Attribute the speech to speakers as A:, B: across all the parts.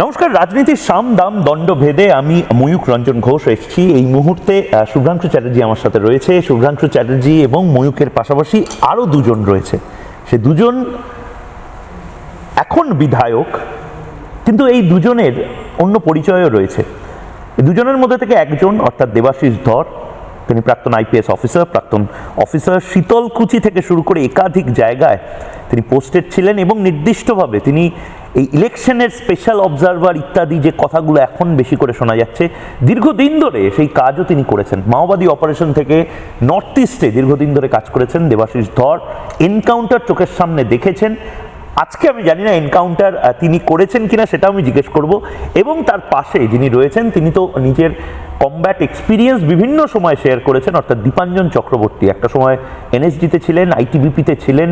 A: নমস্কার। রাজনীতির সাম দাম দণ্ড ভেদে আমি ময়ূক রঞ্জন ঘোষ এসেছি এই মুহূর্তে। শুভ্রাংশু চ্যাটার্জি আমার সাথে রয়েছে। শুভ্রাংশু চ্যাটার্জি এবং ময়ূকের পাশাপাশি আরও দুজন রয়েছে। সে দুজন এখন বিধায়ক, কিন্তু এই দুজনের অন্য পরিচয়ও রয়েছে। এই দুজনের মধ্যে থেকে একজন অর্থাৎ দেবাশিস ধর, তিনি প্রাক্তন আইপিএস অফিসার, শীতলকুচি থেকে শুরু করে একাধিক জায়গায় তিনি পোস্টেড ছিলেন এবং নির্দিষ্টভাবে তিনি এই ইলেকশনের স্পেশাল অবজারভার ইত্যাদি যে কথাগুলো এখন বেশি করে শোনা যাচ্ছে, দীর্ঘদিন ধরে সেই কাজও তিনি করেছেন। মাওবাদী অপারেশন থেকে নর্থ ইস্টে দীর্ঘদিন ধরে কাজ করেছেন দেবাশিস ধর। এনকাউন্টার চোখের সামনে দেখেছেন। আজকে আমি জানি না এনকাউন্টার তিনি করেছেন কিনা, সেটা আমি জিজ্ঞেস করব। এবং তার পাশে যিনি রয়েছেন তিনি তো নিজের কমব্যাট এক্সপিরিয়েন্স বিভিন্ন সময় শেয়ার করেছেন, অর্থাৎ দীপাঞ্জন চক্রবর্তী। একটা সময় এনএসডিতে ছিলেন, আইটিবিপিতে ছিলেন,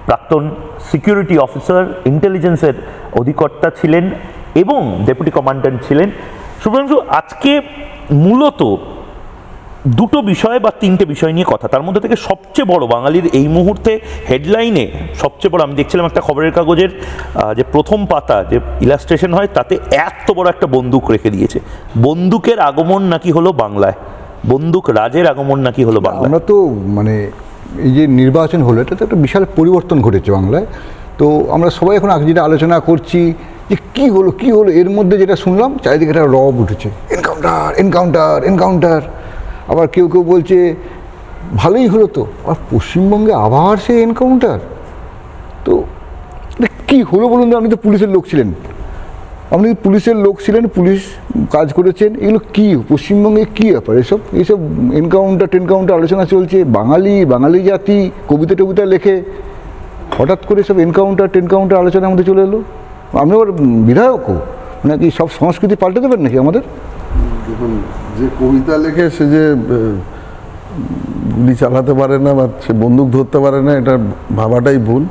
A: প্রাক্তন সিকিউরিটি অফিসার, ইন্টেলিজেন্সের অধিকর্তা ছিলেন এবং ডেপুটি কমান্ড্যান্ট ছিলেন। শুভ্রাংশু, আজকে মূলত দুটো বিষয় বা তিনটে বিষয় নিয়ে কথা। তার মধ্যে থেকে সবচেয়ে বড়, বাঙালির এই মুহূর্তে হেডলাইনে সবচেয়ে বড়, আমি দেখছিলাম একটা খবরের কাগজের যে প্রথম পাতা যে ইলাস্ট্রেশন হয়, তাতে এত বড় একটা বন্দুক রেখে দিয়েছে। বন্দুকের আগমন নাকি হলো বাংলায়, বন্দুক রাজের আগমন নাকি হলো বাংলায়।
B: আমরা তো মানে এই যে নির্বাচন হলো, এটা তো একটা বিশাল পরিবর্তন ঘটেছে বাংলায়। তো আমরা সবাই এখন আগে যেটা আলোচনা করছি যে কী হলো, এর মধ্যে যেটা শুনলাম চারিদিকে একটা রব উঠেছে, এনকাউন্টার। আবার কেউ বলছে ভালোই হলো তো, আর পশ্চিমবঙ্গে আবার সেই এনকাউন্টার। তো কী হলো বলুন তো? আপনি তো পুলিশের লোক ছিলেন, পুলিশ কাজ করেছেন, এগুলো কি পশ্চিমবঙ্গে কী ব্যাপার? এইসব এনকাউন্টার আলোচনা চলছে। বাঙালি জাতি কবিতা লেখে, হঠাৎ করে সব এনকাউন্টার আলোচনার মধ্যে চলে এলো। আপনি আবার বিধায়কও, নাকি সব সংস্কৃতি পাল্টে দেবেন নাকি আমাদের?
C: দেখুন, যে কবিতা লেখে সে যে গুলি চালাতে পারে না বা সে বন্দুক ধরতে পারে না, এটা ভাবাটাই ভুল।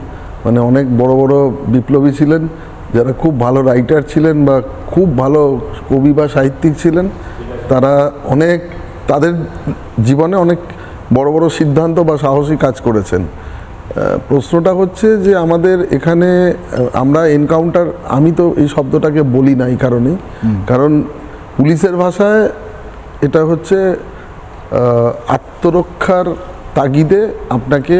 C: মানে অনেক বড় বড় বিপ্লবী ছিলেন যারা খুব ভালো রাইটার ছিলেন বা খুব ভালো কবি বা সাহিত্যিক ছিলেন, তারা তাদের জীবনে অনেক বড় বড় সিদ্ধান্ত বা সাহসী কাজ করেছেন। প্রশ্নটা হচ্ছে যে আমাদের এখানে আমরা এনকাউন্টার, আমি তো এই শব্দটাকে বলি না এই কারণেই, কারণ পুলিশের ভাষায় এটা হচ্ছে আত্মরক্ষার তাগিদে আপনাকে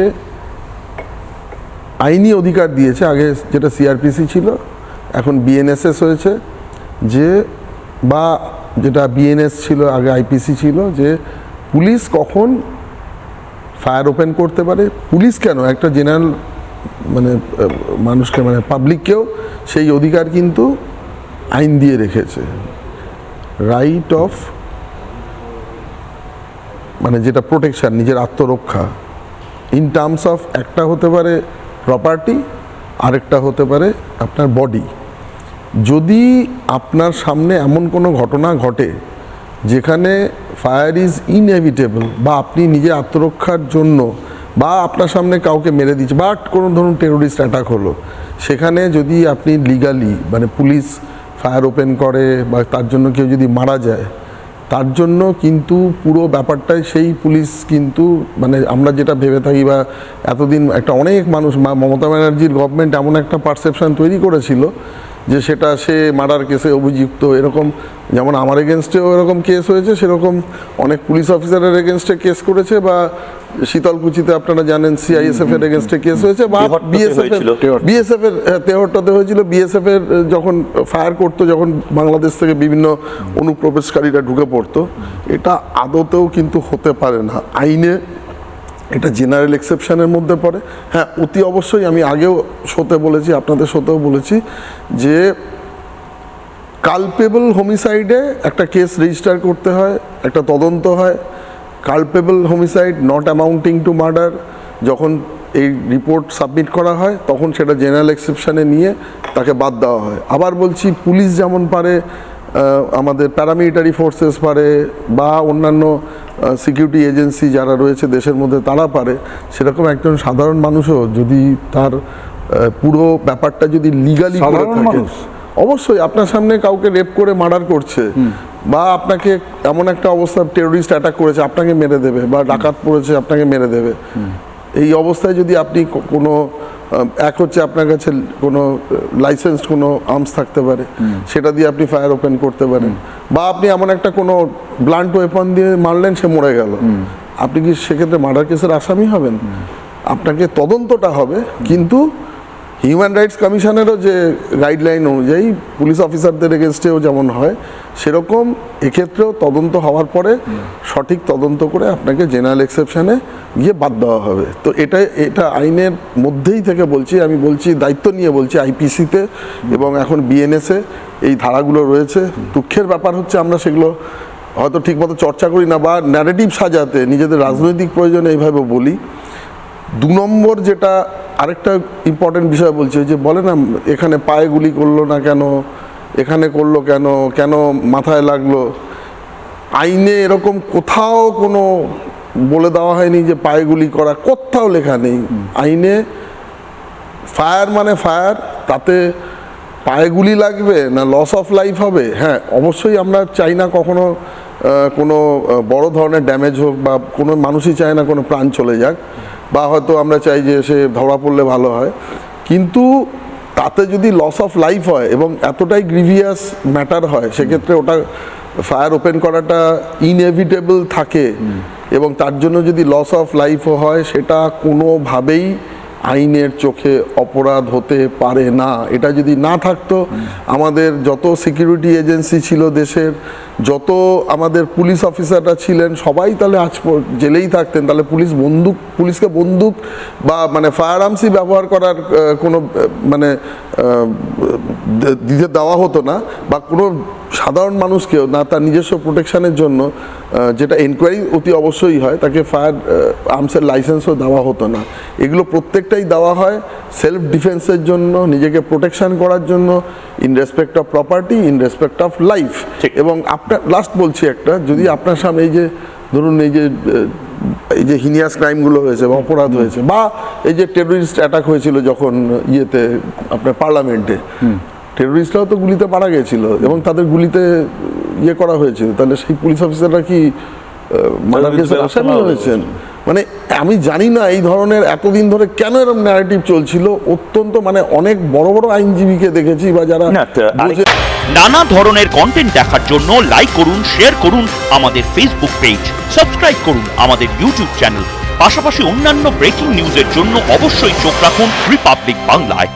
C: আইনি অধিকার দিয়েছে। আগে যেটা সিআরপিসি ছিল, এখন বিএনএসএস হয়েছে, যে বা যেটা বিএনএস ছিল আগে আইপিসি ছিল, যে পুলিশ কখন ফায়ার ওপেন করতে পারে। পুলিশ কেন, একটা জেনারেল মানে মানুষকে, মানে পাবলিককেও সেই অধিকার কিন্তু আইন দিয়ে রেখেছে। রাইট অফ মানে যেটা প্রোটেকশন, নিজের আত্মরক্ষা, ইন টার্মস অফ একটা হতে পারে প্রপার্টি, আরেকটা হতে পারে আপনার বডি। যদি আপনার সামনে এমন কোনো ঘটনা ঘটে যেখানে ফায়ার ইজ ইনএভিটেবল, বা আপনি নিজের আত্মরক্ষার জন্য, বা আপনার সামনে কাউকে মেরে দিচ্ছে, বা কোনো ধরুন টেরোরিস্ট অ্যাটাক হলো, সেখানে যদি আপনি লিগালি মানে পুলিশ ফায়ার ওপেন করে বা তার জন্য কেউ যদি মারা যায়, তার জন্য কিন্তু পুরো ব্যাপারটাই সেই পুলিশ কিন্তু, মানে আমরা যেটা ভেবে থাকি বা এতদিন একটা অনেক মানুষ, মমতা ব্যানার্জির গভর্নমেন্ট এমন একটা পারসেপশন তৈরি করেছিল যে সেটা সে মার্ডার কেসে অভিযুক্ত, এরকম যেমন আমার এগেনস্টেও এরকম কেস হয়েছে, সেরকম অনেক পুলিশ অফিসারের এগেনস্টে কেস করেছে, বা শীতলকুচিতে আপনারা জানেন সিআইএসএফ এর এগেনস্টে কেস হয়েছে, বা বিএসএফ এর তেহট্টাতে হয়েছিল। বিএসএফ এর যখন ফায়ার করতো, যখন বাংলাদেশ থেকে বিভিন্ন অনুপ্রবেশকারীরা ঢুকে পড়তো, এটা আদতেও কিন্তু হতে পারে না আইনে, এটা জেনারেল এক্সেপশনের মধ্যে পড়ে। হ্যাঁ, অতি অবশ্যই আমি আগেও শোতে বলেছি, আপনাদের শোতেও বলেছি, যে কালপেবল হোমিসাইডে একটা কেস রেজিস্টার করতে হয়, একটা তদন্ত হয়। Culpable homicide not amounting to murder, যখন এই রিপোর্ট সাবমিট করা হয় তখন সেটা জেনারেল এক্সেপশনে নিয়ে তাকে বাদ দেওয়া হয়। আবার বলছি, পুলিশ যেমন পারে, আমাদের প্যারামিলিটারি ফোর্সেস পারে, বা অন্যান্য সিকিউরিটি এজেন্সি যারা রয়েছে দেশের মধ্যে তারা পারে, সেরকম একজন সাধারণ মানুষও যদি তার পুরো ব্যাপারটা যদি লিগালি করে থাকে, অবশ্যই আপনার সামনে কাউকে রেপ করে মার্ডার করছে, বা আপনাকে এমন একটা অবস্থা টেরোরিস্ট অ্যাটাক করেছে আপনাকে মেরে দেবে, বা ডাকাত পড়েছে আপনাকে মেরে দেবে, এই অবস্থায় যদি আপনি কোনো এক হচ্ছে আপনার কাছে কোনো লাইসেন্সড কোনো আর্মস থাকতে পারে, সেটা দিয়ে আপনি ফায়ার ওপেন করতে পারেন, বা আপনি এমন একটা কোনো ব্লান্ট ওয়েপন দিয়ে মারলেন, সে মরে গেল, আপনি কি সেক্ষেত্রে মার্ডার কেসের আসামি হবেন? আপনাকে তদন্তটা হবে, কিন্তু হিউম্যান রাইটস কমিশনেরও যে গাইডলাইন অনুযায়ী পুলিশ অফিসারদের এগেনস্টেও যেমন হয়, সেরকম এক্ষেত্রেও তদন্ত হওয়ার পরে সঠিক তদন্ত করে আপনাকে জেনারেল এক্সেপশনে গিয়ে বাদ দেওয়া হবে। তো এটা আইনের মধ্যেই থেকে বলছি, আমি বলছি দায়িত্ব নিয়ে বলছি, আইপিসিতে এবং এখন বিএনএসে এই ধারাগুলো রয়েছে। দুঃখের ব্যাপার হচ্ছে আমরা সেগুলো হয়তো ঠিকমতো চর্চা করি না, বা ন্যারেটিভ সাজাতে নিজেদের রাজনৈতিক প্রয়োজনে এইভাবে বলি। 2 নম্বর যেটা আরেকটা ইম্পর্টেন্ট বিষয় বলছে, যে বলে না এখানে পায়ে গুলি করলো না কেন, এখানে করলো কেন, কেন মাথায় লাগলো, আইনে এরকম কোথাও কোনো বলে দেওয়া হয়নি যে পায়ে গুলি করা, কোথাও লেখা নেই আইনে। ফায়ার মানে ফায়ার, তাতে পায়ে গুলি লাগবে না লস অফ লাইফ হবে। হ্যাঁ, অবশ্যই আমরা চাই না কখনো কোনো বড় ধরনের ড্যামেজ হোক, বা কোনো মানুষই চায় না কোনো প্রাণ চলে যাক, বা হয়তো আমরা চাই যে সে ধরা পড়লে ভালো হয়, কিন্তু তাতে যদি লস অফ লাইফ হয় এবং এতটাই গ্রিভিয়াস ম্যাটার হয়, সেক্ষেত্রে ওটা ফায়ার ওপেন করাটা ইনএভিটেবল থাকে, এবং তার জন্য যদি লস অফ লাইফও হয়, সেটা কোনোভাবেই আইনের চোখে অপরাধ হতে পারে না। এটা যদি না থাকতো, আমাদের যত সিকিউরিটি এজেন্সি ছিল দেশের, যত আমাদের পুলিশ অফিসাররা ছিলেন, সবাই তাহলে আজ জেলেই থাকতেন। তাহলে পুলিশকে বন্দুক বা মানে ফায়ার আর্মসই ব্যবহার করার কোনো মানে দিতে দেওয়া হতো না, বা কোনো সাধারণ মানুষকেও না তার নিজস্ব প্রোটেকশনের জন্য, যেটা এনকোয়ারি অতি অবশ্যই হয়, তাকে ফায়ার আর্মসের লাইসেন্সও দেওয়া হতো না। এগুলো প্রত্যেকটাই দেওয়া হয় সেলফ ডিফেন্সের জন্য, নিজেকে প্রোটেকশন করার জন্য, in respect of property, in respect of life. এবং আপনার লাস্ট বলছি একটা, যদি আপনার সামনে এই যে ধরুন এই যে হিনিয়াস ক্রাইমগুলো হয়েছে বা অপরাধ হয়েছে, বা এই যে টেররিস্ট অ্যাটাক হয়েছিল যখন ইয়েতে আপনার পার্লামেন্টে, টেররিস্টরাও তো গুলিতে মারা গেছিল এবং তাদের গুলিতে ইয়ে করা হয়েছিল, তাহলে সেই পুলিশ অফিসাররা কি মার্ডার কেসের আসামি হয়েছেন? মানে আমি জানি না এই ধরনের এতদিন ধরে কেন এরকম ন্যারেটিভ চলছিল। অত্যন্ত মানে অনেক বড় বড় আইনজীবীকে দেখেছি বা যারা
D: নানা ধরনের কন্টেন্ট দেখার জন্য লাইক করুন, শেয়ার করুন আমাদের ফেসবুক পেজ, সাবস্ক্রাইব করুন আমাদের ইউটিউব চ্যানেল। পাশাপাশি অন্যান্য ব্রেকিং নিউজের জন্য অবশ্যই চোখ রাখুন রিপাবলিক বাংলায়।